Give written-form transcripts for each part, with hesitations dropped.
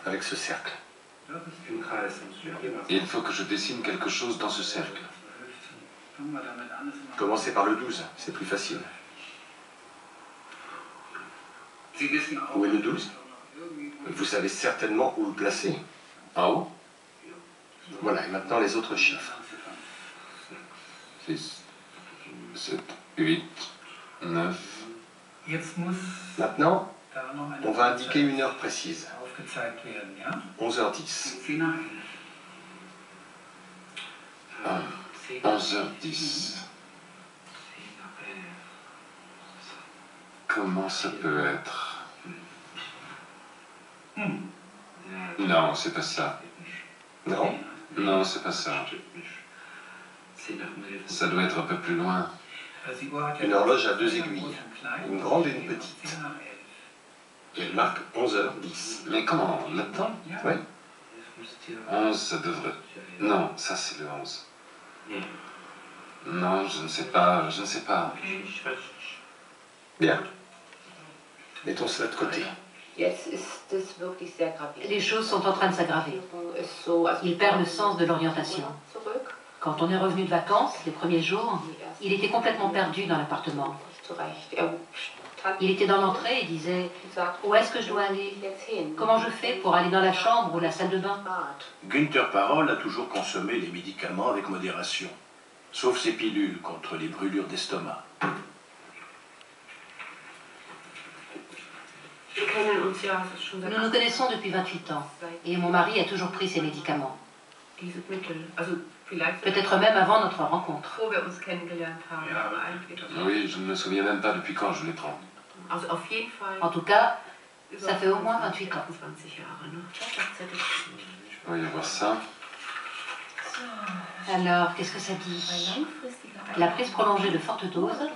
avec ce cercle. Il faut que je dessine quelque chose dans ce cercle. Commencez par le 12, c'est plus facile. Où est le 12? Vous savez certainement où le placer. En haut? Voilà, et maintenant les autres chiffres. 6, 7, 8, 9. Maintenant, on va indiquer une heure précise. 11h10. 11h10. Comment ça peut être? Non, c'est pas ça. Non? Non, c'est pas ça. Ça doit être un peu plus loin. Une horloge à 2 aiguilles, une grande et une petite. Elle marque 11h10. Mais comment? Là-dedans? Oui. 11, ça devrait... Non, ça c'est le 11. Non, je ne sais pas, je ne sais pas. Bien. Mettons cela de côté. Les choses sont en train de s'aggraver. Il perd le sens de l'orientation. Quand on est revenu de vacances, les premiers jours, il était complètement perdu dans l'appartement. Il était dans l'entrée et disait « Où est-ce que je dois aller? Comment je fais pour aller dans la chambre ou la salle de bain ?» Günther Parol a toujours consommé les médicaments avec modération, sauf ses pilules contre les brûlures d'estomac. Nous nous connaissons depuis 28 ans et mon mari a toujours pris ses médicaments. Peut-être même avant notre rencontre. Oui, je ne me souviens même pas depuis quand je les prends. En tout cas, ça fait au moins 28 ans. Il va y avoir ça. Alors, qu'est-ce que ça dit? La prise prolongée de forte dose,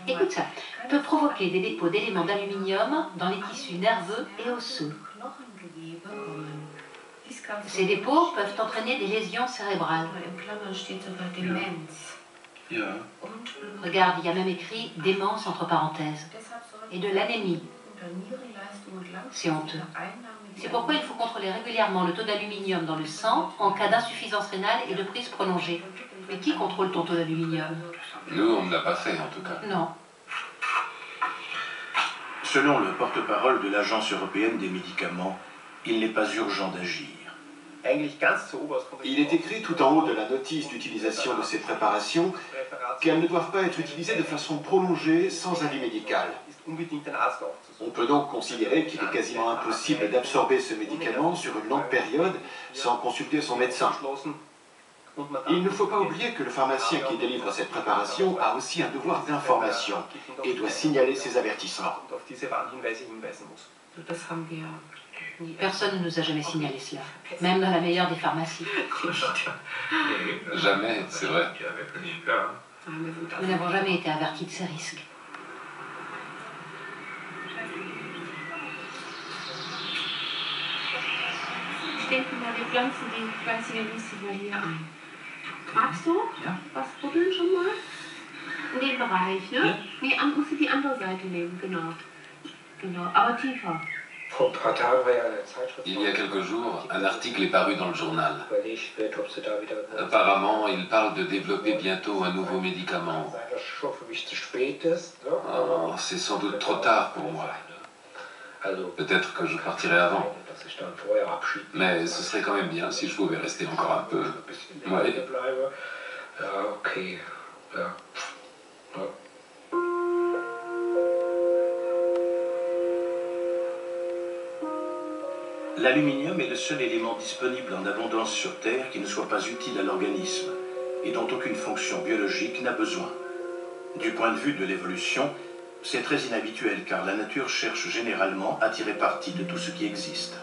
écoute ça, peut provoquer des dépôts d'éléments d'aluminium dans les tissus nerveux et osseux. Ces dépôts peuvent entraîner des lésions cérébrales. Regarde, il y a même écrit démence entre parenthèses. Et de l'anémie. C'est honteux. C'est pourquoi il faut contrôler régulièrement le taux d'aluminium dans le sang en cas d'insuffisance rénale et de prise prolongée. Mais qui contrôle ton taux d'aluminium? Nous, on ne l'a pas fait en tout cas. Non. Selon le porte-parole de l'Agence européenne des médicaments, il n'est pas urgent d'agir. Il est écrit tout en haut de la notice d'utilisation de ces préparations qu'elles ne doivent pas être utilisées de façon prolongée sans avis médical. On peut donc considérer qu'il est quasiment impossible d'absorber ce médicament sur une longue période sans consulter son médecin. Il ne faut pas oublier que le pharmacien qui délivre cette préparation a aussi un devoir d'information et doit signaler ses avertissements. Personne ne nous a jamais signalé cela, même dans la meilleure des pharmacies. Jamais, c'est vrai. Nous n'avons jamais été avertis de ces risques. Ich denke mal, wir pflanzen die pflanzige Riese mal hier ein. Magst du was buddeln schon mal? In dem Bereich, ne? Ja. Nee, musst du die andere Seite nehmen, genau. Genau, aber tiefer. Il y a quelques jours, un article est paru dans le journal. Apparemment, il parle de développer bientôt un nouveau médicament. Oh, c'est sans doute trop tard pour moi. Peut-être que je partirai avant. Mais ce serait quand même bien si je pouvais rester encore un peu. Ouais. L'aluminium est le seul élément disponible en abondance sur Terre qui ne soit pas utile à l'organisme et dont aucune fonction biologique n'a besoin. Du point de vue de l'évolution, c'est très inhabituel car la nature cherche généralement à tirer parti de tout ce qui existe.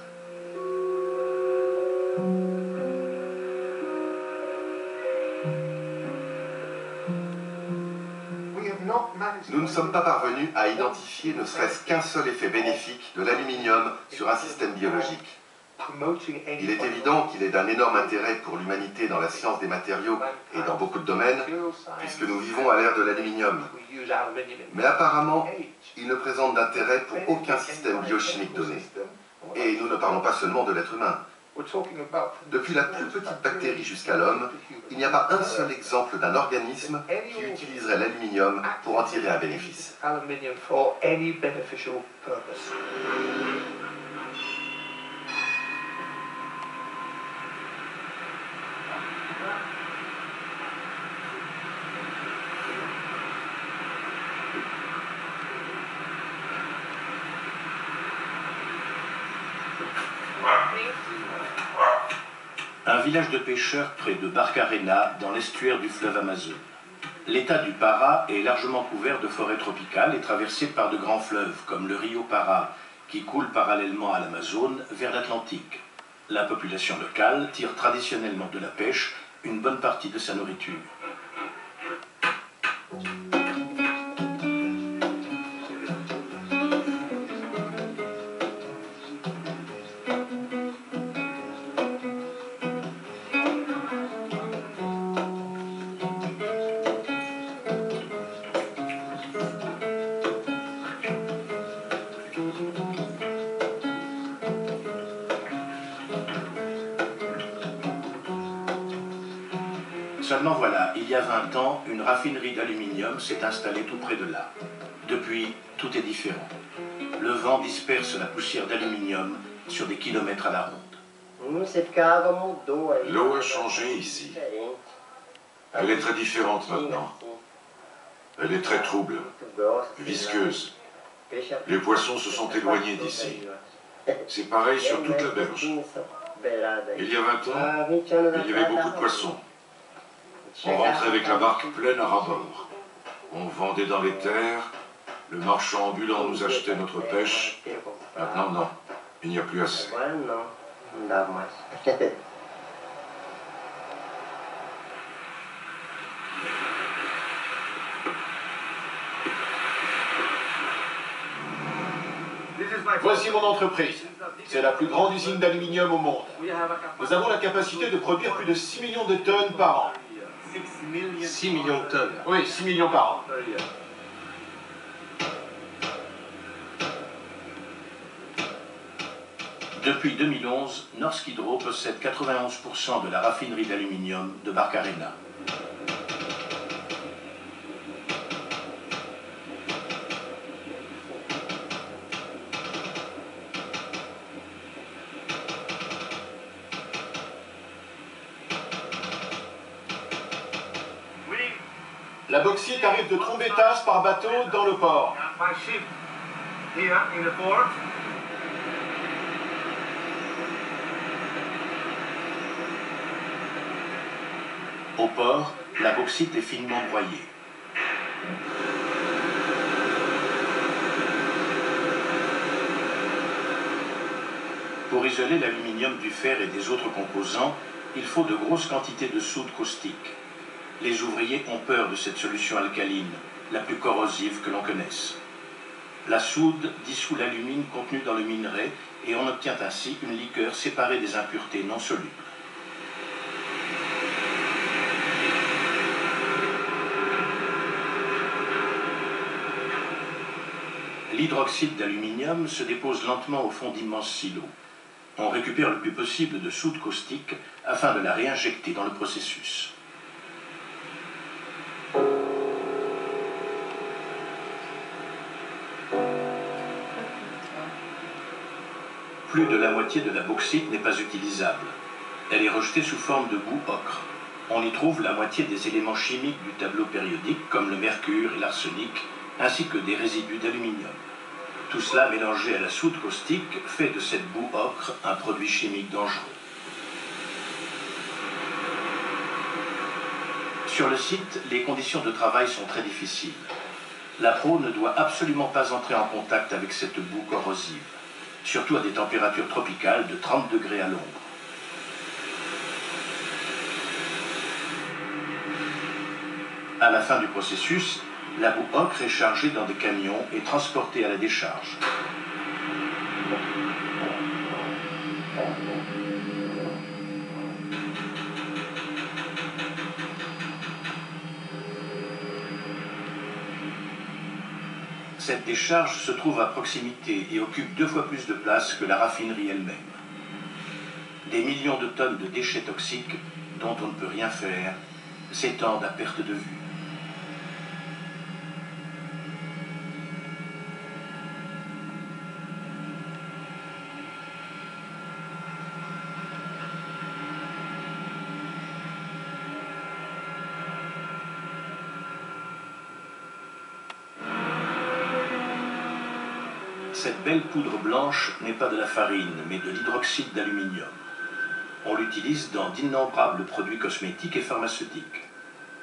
Nous ne sommes pas parvenus à identifier ne serait-ce qu'un seul effet bénéfique de l'aluminium sur un système biologique. Il est évident qu'il est d'un énorme intérêt pour l'humanité dans la science des matériaux et dans beaucoup de domaines, puisque nous vivons à l'ère de l'aluminium. Mais apparemment, il ne présente d'intérêt pour aucun système biochimique donné. Et nous ne parlons pas seulement de l'être humain. Depuis la plus petite bactérie jusqu'à l'homme, il n'y a pas un seul exemple d'un organisme qui utiliserait l'aluminium pour en tirer un bénéfice. Un village de pêcheurs près de Barcarena, dans l'estuaire du fleuve Amazone. L'état du Pará est largement couvert de forêts tropicales et traversé par de grands fleuves, comme le Rio Pará, qui coule parallèlement à l'Amazone vers l'Atlantique. La population locale tire traditionnellement de la pêche une bonne partie de sa nourriture. Seulement voilà, il y a 20 ans, une raffinerie d'aluminium s'est installée tout près de là. Depuis, tout est différent. Le vent disperse la poussière d'aluminium sur des kilomètres à la ronde. L'eau a changé ici. Elle est très différente maintenant. Elle est très trouble, visqueuse. Les poissons se sont éloignés d'ici. C'est pareil sur toute la berge. Il y a 20 ans, il y avait beaucoup de poissons. On rentrait avec la barque pleine à ras-bord. On vendait dans les terres, le marchand ambulant nous achetait notre pêche. Maintenant, non, il n'y a plus assez. Voici mon entreprise. C'est la plus grande usine d'aluminium au monde. Nous avons la capacité de produire plus de 6 millions de tonnes par an. 6 millions de tonnes. Oui, 6 millions par an. Depuis 2011, Norsk Hydro possède 91% de la raffinerie d'aluminium de Barcarena. La bauxite arrive de Trombetas par bateau dans le port. Au port, la bauxite est finement broyée. Pour isoler l'aluminium du fer et des autres composants, il faut de grosses quantités de soude caustique. Les ouvriers ont peur de cette solution alcaline, la plus corrosive que l'on connaisse. La soude dissout l'alumine contenu dans le minerai et on obtient ainsi une liqueur séparée des impuretés non solubles. L'hydroxyde d'aluminium se dépose lentement au fond d'immenses silos. On récupère le plus possible de soude caustique afin de la réinjecter dans le processus. Plus de la moitié de la bauxite n'est pas utilisable. Elle est rejetée sous forme de boue ocre. On y trouve la moitié des éléments chimiques du tableau périodique, comme le mercure et l'arsenic, ainsi que des résidus d'aluminium. Tout cela mélangé à la soude caustique fait de cette boue ocre un produit chimique dangereux. Sur le site, les conditions de travail sont très difficiles. La peau ne doit absolument pas entrer en contact avec cette boue corrosive, surtout à des températures tropicales de 30 degrés à l'ombre. À la fin du processus, la boue ocre est chargée dans des camions et transportée à la décharge. Cette décharge se trouve à proximité et occupe 2 fois plus de place que la raffinerie elle-même. Des millions de tonnes de déchets toxiques dont on ne peut rien faire s'étendent à perte de vue. Cette belle poudre blanche n'est pas de la farine, mais de l'hydroxyde d'aluminium. On l'utilise dans d'innombrables produits cosmétiques et pharmaceutiques.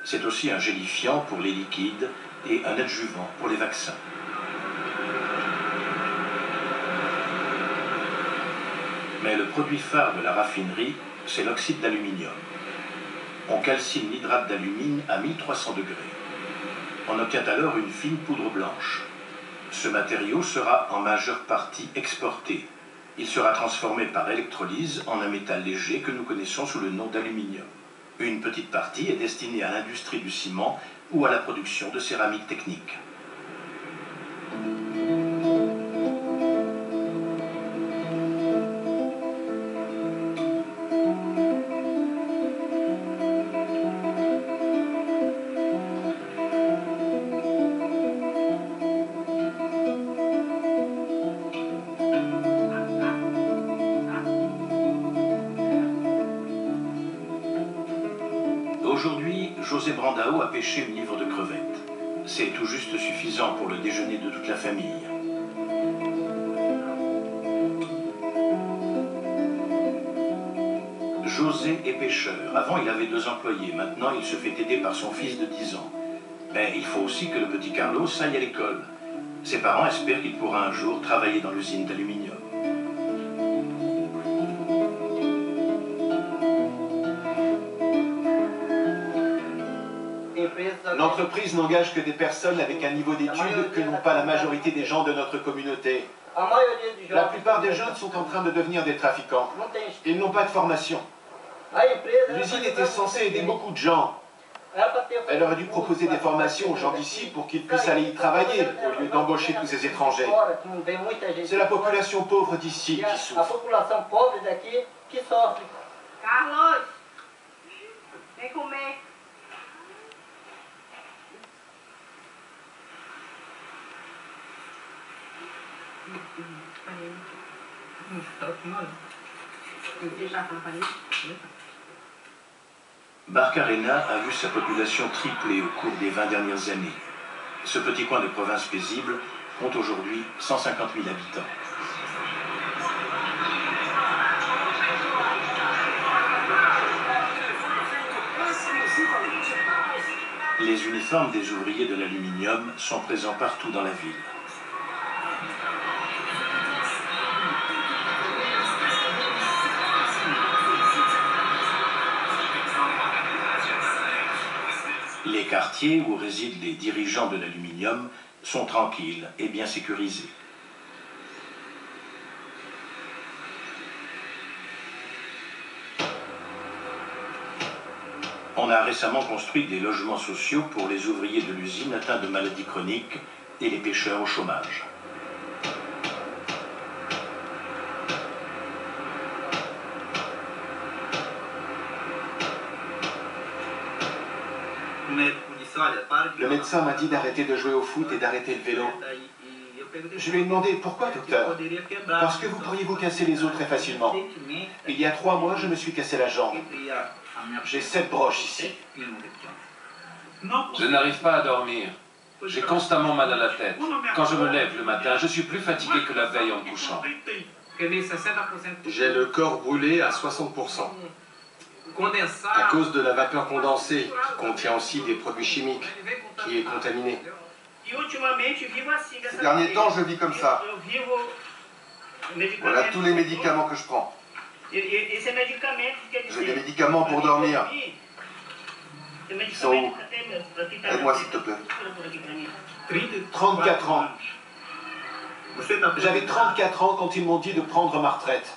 C'est aussi un gélifiant pour les liquides et un adjuvant pour les vaccins. Mais le produit phare de la raffinerie, c'est l'oxyde d'aluminium. On calcine l'hydrate d'alumine à 1300 degrés. On obtient alors une fine poudre blanche. Ce matériau sera en majeure partie exporté. Il sera transformé par électrolyse en un métal léger que nous connaissons sous le nom d'aluminium. Une petite partie est destinée à l'industrie du ciment ou à la production de céramique technique. Aujourd'hui, José Brandao a pêché une livre de crevettes. C'est tout juste suffisant pour le déjeuner de toute la famille. José est pêcheur. Avant, il avait 2 employés. Maintenant, il se fait aider par son fils de 10 ans. Mais il faut aussi que le petit Carlos aille à l'école. Ses parents espèrent qu'il pourra un jour travailler dans l'usine d'aluminium. L'entreprise n'engage que des personnes avec un niveau d'études que n'ont pas la majorité des gens de notre communauté. La plupart des jeunes sont en train de devenir des trafiquants. Ils n'ont pas de formation. L'usine était censée aider beaucoup de gens. Elle aurait dû proposer des formations aux gens d'ici pour qu'ils puissent aller y travailler, au lieu d'embaucher tous ces étrangers. C'est la population pauvre d'ici qui souffre. Carlos, vem comer. Barcarena a vu sa population tripler au cours des 20 dernières années. Ce petit coin de province paisible compte aujourd'hui 150 000 habitants. Les uniformes des ouvriers de l'aluminium sont présents partout dans la ville. Les quartiers où résident les dirigeants de l'aluminium sont tranquilles et bien sécurisés. On a récemment construit des logements sociaux pour les ouvriers de l'usine atteints de maladies chroniques et les pêcheurs au chômage. Le médecin m'a dit d'arrêter de jouer au foot et d'arrêter le vélo. Je lui ai demandé pourquoi, docteur. Parce que vous pourriez vous casser les os très facilement. Il y a 3 mois, je me suis cassé la jambe. J'ai 7 broches ici. Je n'arrive pas à dormir. J'ai constamment mal à la tête. Quand je me lève le matin, je suis plus fatigué que la veille en me couchant. J'ai le corps brûlé à 60%. À cause de la vapeur condensée, qui contient aussi des produits chimiques, qui est contaminée. Ces derniers temps, je vis comme ça. Voilà tous les médicaments que je prends. J'ai des médicaments pour dormir. Ils sont où? Aide-moi, s'il te plaît. 34 ans. J'avais 34 ans quand ils m'ont dit de prendre ma retraite.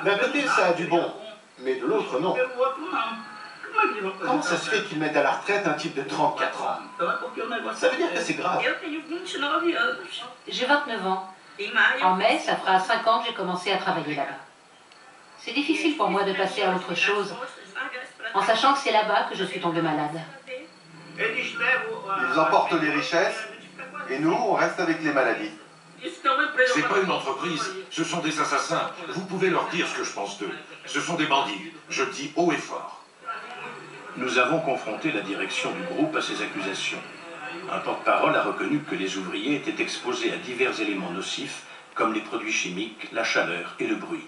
D'un côté, ça a du bon, mais de l'autre, non. Comment ça se fait qu'ils mettent à la retraite un type de 34 ans? Ça veut dire que c'est grave. J'ai 29 ans. En mai, ça fera 5 ans que j'ai commencé à travailler là-bas. C'est difficile pour moi de passer à autre chose, en sachant que c'est là-bas que je suis tombée malade. Ils emportent les richesses et nous, on reste avec les maladies. C'est pas une entreprise, ce sont des assassins. Vous pouvez leur dire ce que je pense d'eux. Ce sont des bandits. Je le dis haut et fort. Nous avons confronté la direction du groupe à ces accusations. Un porte-parole a reconnu que les ouvriers étaient exposés à divers éléments nocifs, comme les produits chimiques, la chaleur et le bruit.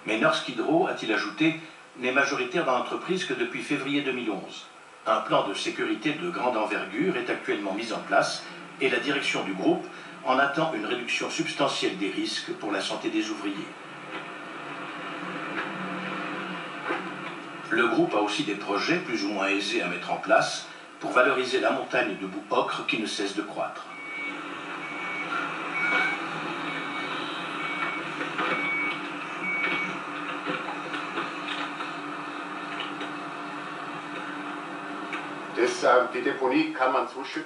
Mais Norsk Hydro, a-t-il ajouté, n'est majoritaire dans l'entreprise que depuis février 2011. Un plan de sécurité de grande envergure est actuellement mis en place et la direction du groupe en attend une réduction substantielle des risques pour la santé des ouvriers. Le groupe a aussi des projets plus ou moins aisés à mettre en place pour valoriser la montagne de boue ocre qui ne cesse de croître.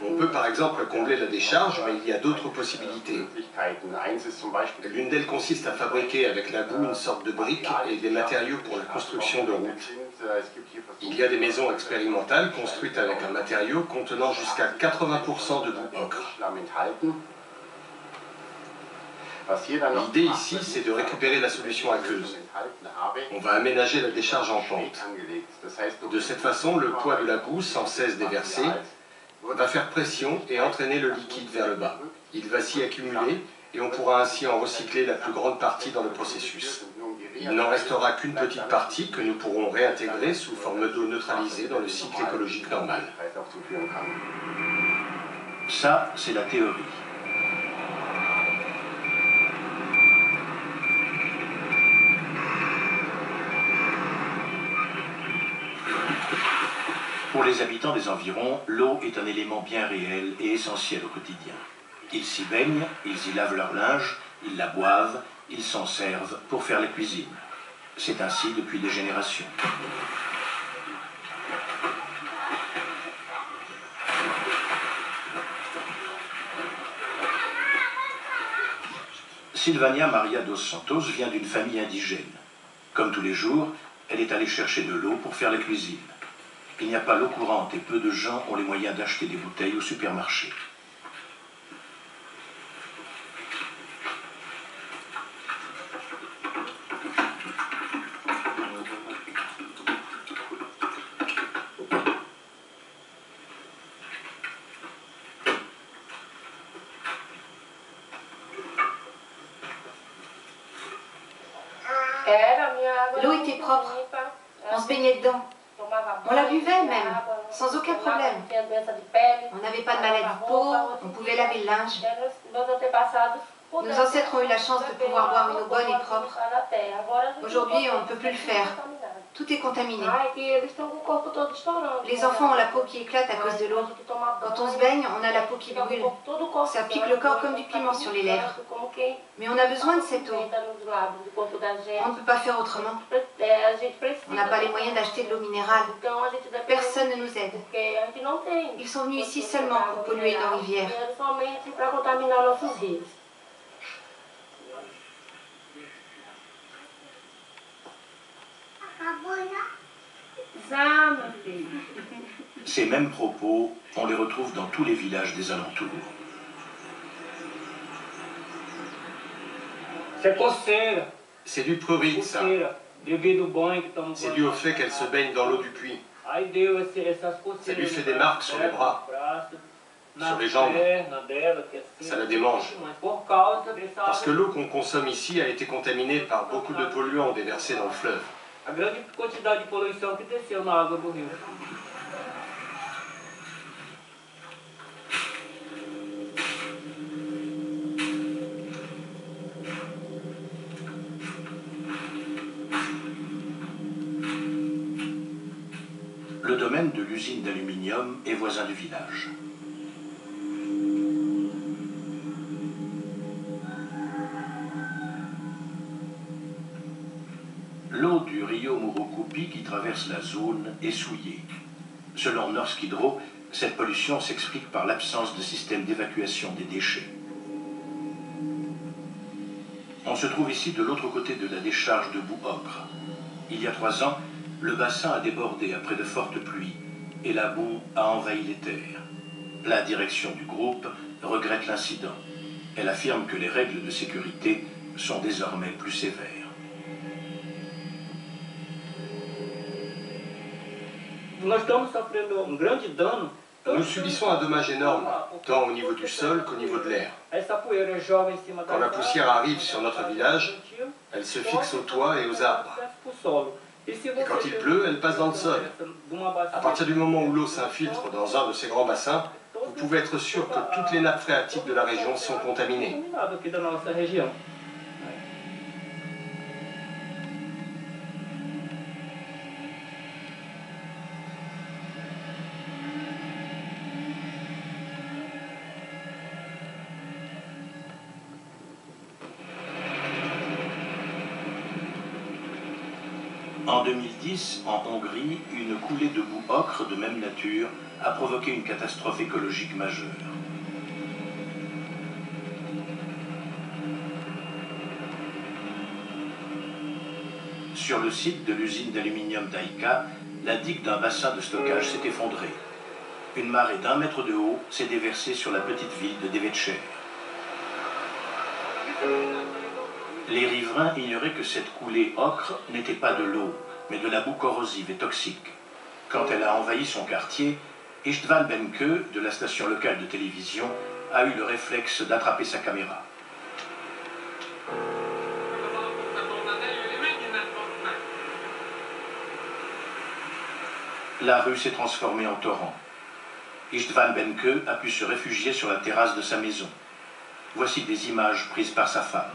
On peut par exemple combler la décharge, mais il y a d'autres possibilités. L'une d'elles consiste à fabriquer avec la boue une sorte de brique et des matériaux pour la construction de routes. Il y a des maisons expérimentales construites avec un matériau contenant jusqu'à 80% de boue ocre. L'idée ici, c'est de récupérer la solution aqueuse. On va aménager la décharge en pente. De cette façon, le poids de la boue, sans cesse déversé, va faire pression et entraîner le liquide vers le bas. Il va s'y accumuler et on pourra ainsi en recycler la plus grande partie dans le processus. Il n'en restera qu'une petite partie que nous pourrons réintégrer sous forme d'eau neutralisée dans le cycle écologique normal. Ça, c'est la théorie. Pour les habitants des environs, l'eau est un élément bien réel et essentiel au quotidien. Ils s'y baignent, ils y lavent leur linge, ils la boivent, ils s'en servent pour faire la cuisine. C'est ainsi depuis des générations. Silvania Maria dos Santos vient d'une famille indigène. Comme tous les jours, elle est allée chercher de l'eau pour faire la cuisine. Il n'y a pas l'eau courante et peu de gens ont les moyens d'acheter des bouteilles au supermarché. L'eau était propre. On se baignait dedans. On la buvait même, sans aucun problème. On n'avait pas de maladie de peau, on pouvait laver le linge. Nos ancêtres ont eu la chance de pouvoir boire une eau bonne et propre. Aujourd'hui, on ne peut plus le faire. Tout est contaminé. Les enfants ont la peau qui éclate à cause de l'eau. Quand on se baigne, on a la peau qui brûle. Ça pique le corps comme du piment sur les lèvres. Mais on a besoin de cette eau. On ne peut pas faire autrement. On n'a pas les moyens d'acheter de l'eau minérale. Personne ne nous aide. Ils sont venus ici seulement pour polluer nos rivières. Ces mêmes propos, on les retrouve dans tous les villages des alentours. C'est du prurite, ça. C'est dû au fait qu'elle se baigne dans l'eau du puits. Ça lui fait des marques sur les bras, sur les jambes. Ça la démange. Parce que l'eau qu'on consomme ici a été contaminée par beaucoup de polluants déversés dans le fleuve. Le domaine de l'usine d'aluminium est voisin du village. L'eau du du Rio Murucupi qui traverse la zone est souillée. Selon Norsk Hydro, cette pollution s'explique par l'absence de système d'évacuation des déchets. On se trouve ici de l'autre côté de la décharge de boue ocre. Il y a 3 ans, le bassin a débordé après de fortes pluies et la boue a envahi les terres. La direction du groupe regrette l'incident. Elle affirme que les règles de sécurité sont désormais plus sévères. Nous subissons un dommage énorme, tant au niveau du sol qu'au niveau de l'air. Quand la poussière arrive sur notre village, elle se fixe au toit et aux arbres. Et quand il pleut, elle passe dans le sol. À partir du moment où l'eau s'infiltre dans un de ces grands bassins, vous pouvez être sûr que toutes les nappes phréatiques de la région sont contaminées. En 2010, en Hongrie, une coulée de boue ocre de même nature a provoqué une catastrophe écologique majeure. Sur le site de l'usine d'aluminium d'Aïka, la digue d'un bassin de stockage s'est effondrée. Une marée d'1 mètre de haut s'est déversée sur la petite ville de Devecser. Les riverains ignoraient que cette coulée ocre n'était pas de l'eau, mais de la boue corrosive et toxique. Quand elle a envahi son quartier, Istvan Benke, de la station locale de télévision, a eu le réflexe d'attraper sa caméra. La rue s'est transformée en torrent. Istvan Benke a pu se réfugier sur la terrasse de sa maison. Voici des images prises par sa femme.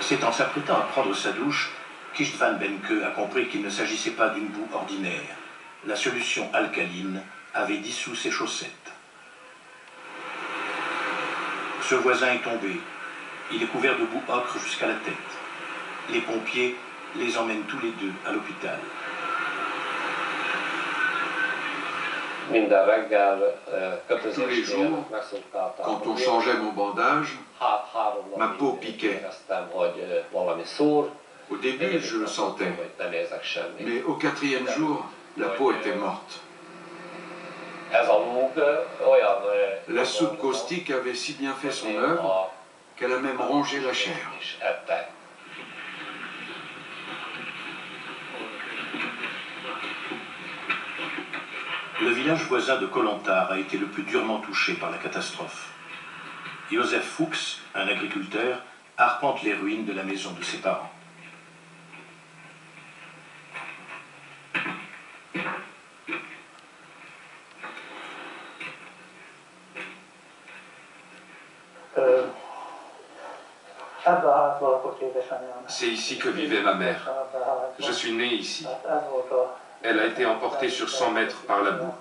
C'est en s'apprêtant à prendre sa douche qu'Istvan Benke a compris qu'il ne s'agissait pas d'une boue ordinaire. La solution alcaline avait dissous ses chaussettes. Ce voisin est tombé. Il est couvert de boue ocre jusqu'à la tête. Les pompiers les emmènent tous les deux à l'hôpital. Tous les jours, quand on changeait mon bandage, ma peau piquait. Au début, je le sentais, mais au 4e jour, la peau était morte. La soude caustique avait si bien fait son œuvre qu'elle a même rongé la chair. Le village voisin de Kolontar a été le plus durement touché par la catastrophe. Josef Fuchs, un agriculteur, arpente les ruines de la maison de ses parents. C'est ici que vivait ma mère. Je suis né ici. Elle a été emportée sur 100 mètres par la boue.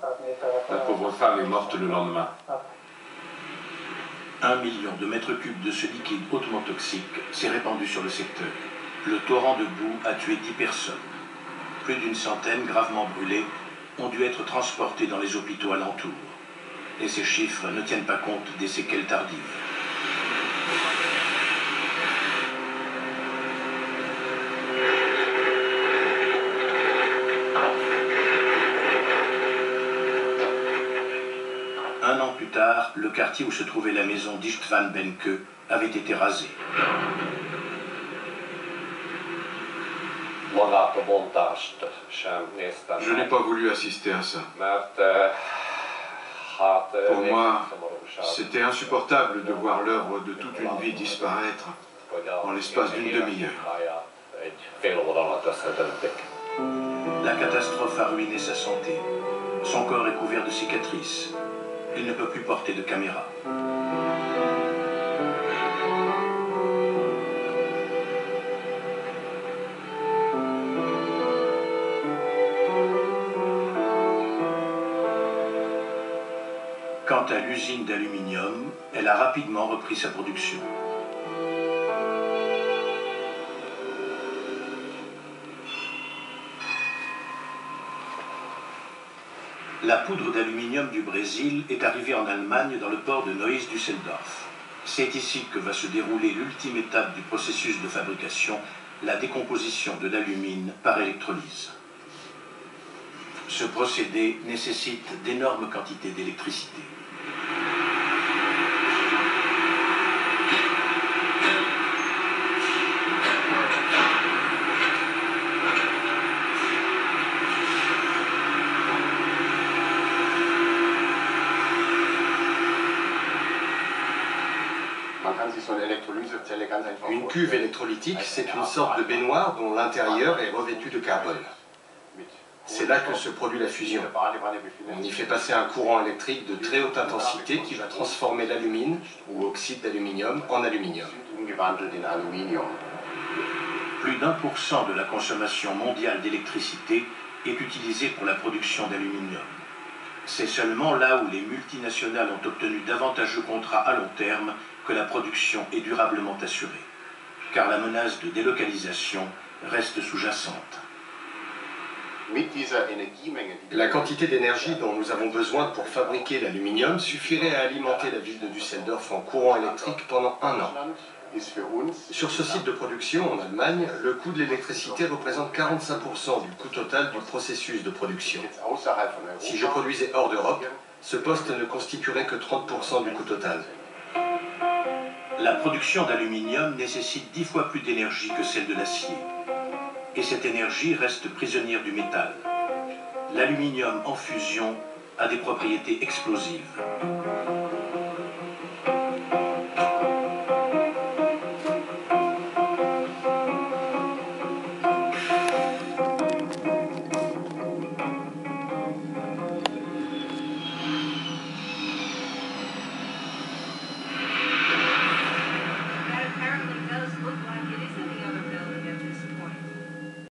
La pauvre femme est morte le lendemain. 1 million de mètres cubes de ce liquide hautement toxique s'est répandu sur le secteur. Le torrent de boue a tué 10 personnes. Plus d'une centaine, gravement brûlées, ont dû être transportées dans les hôpitaux alentours. Et ces chiffres ne tiennent pas compte des séquelles tardives. Un an plus tard, le quartier où se trouvait la maison d'Istvan Benke avait été rasé. Je n'ai pas voulu assister à ça. Pour moi, c'était insupportable de voir l'œuvre de toute une vie disparaître en l'espace d'une demi-heure. La catastrophe a ruiné sa santé. Son corps est couvert de cicatrices. Il ne peut plus porter de caméra. Quant à lui, l'usine d'aluminium, elle a rapidement repris sa production. La poudre d'aluminium du Brésil est arrivée en Allemagne dans le port de Neuss-Düsseldorf. C'est ici que va se dérouler l'ultime étape du processus de fabrication, la décomposition de l'alumine par électrolyse. Ce procédé nécessite d'énormes quantités d'électricité. Une cuve électrolytique, c'est une sorte de baignoire dont l'intérieur est revêtu de carbone. C'est là que se produit la fusion. On y fait passer un courant électrique de très haute intensité qui va transformer l'alumine, ou oxyde d'aluminium, en aluminium. Plus d'1% de la consommation mondiale d'électricité est utilisée pour la production d'aluminium. C'est seulement là où les multinationales ont obtenu d'avantageux contrats à long terme que la production est durablement assurée, car la menace de délocalisation reste sous-jacente. La quantité d'énergie dont nous avons besoin pour fabriquer l'aluminium suffirait à alimenter la ville de Düsseldorf en courant électrique pendant 1 an. Sur ce site de production en Allemagne, le coût de l'électricité représente 45% du coût total du processus de production. Si je produisais hors d'Europe, ce poste ne constituerait que 30% du coût total. La production d'aluminium nécessite 10 fois plus d'énergie que celle de l'acier. Et cette énergie reste prisonnière du métal. L'aluminium en fusion a des propriétés explosives.